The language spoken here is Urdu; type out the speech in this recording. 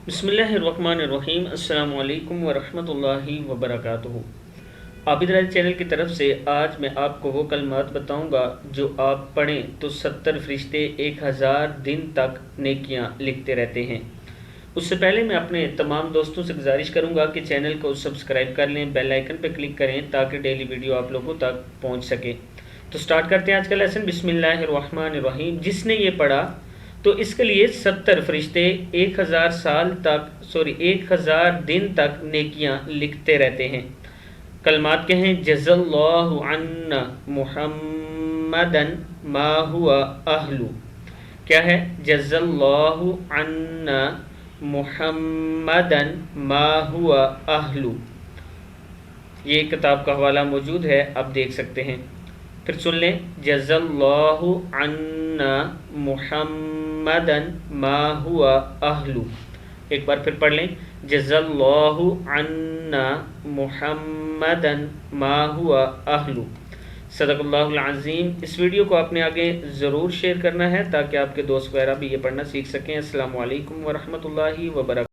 بسم اللہ الرحمن الرحیم۔ السلام علیکم ورحمۃ اللہ وبرکاتہ۔ عابد راج چینل کی طرف سے آج میں آپ کو وہ کلمات بتاؤں گا جو آپ پڑھیں تو 70 فرشتے 1000 دن تک نیکیاں لکھتے رہتے ہیں۔ اس سے پہلے میں اپنے تمام دوستوں سے گزارش کروں گا کہ چینل کو سبسکرائب کر لیں، بیل آئیکن پہ کلک کریں تاکہ ڈیلی ویڈیو آپ لوگوں تک پہنچ سکے۔ تو سٹارٹ کرتے ہیں آج کا لیسن۔ بسم اللہ الرحمن الرحیم۔ جس نے یہ پڑھا تو اس کے لیے 70 فرشتے 1000 دن تک نیکیاں لکھتے رہتے ہیں۔ کلمات کے ہیں: جزا اللہ عنا محمدن ما ہوا اہلو۔ کیا ہے؟ جزا اللہ عنا محمدن ما ہوا اہلو۔ یہ کتاب کا حوالہ موجود ہے، آپ دیکھ سکتے ہیں۔ پھر سن لیں: جزا اللہ عنا محمدن ما ہوا اہلو۔ ایک بار پھر پڑھ لیں: جزا اللہ عنا محمدن ما ہوا اہلو۔ صدق اللہ العظیم۔ اس ویڈیو کو آپ نے آگے ضرور شیئر کرنا ہے تاکہ آپ کے دوست وغیرہ بھی یہ پڑھنا سیکھ سکیں۔ السلام علیکم ورحمۃ اللہ وبرکاتہ۔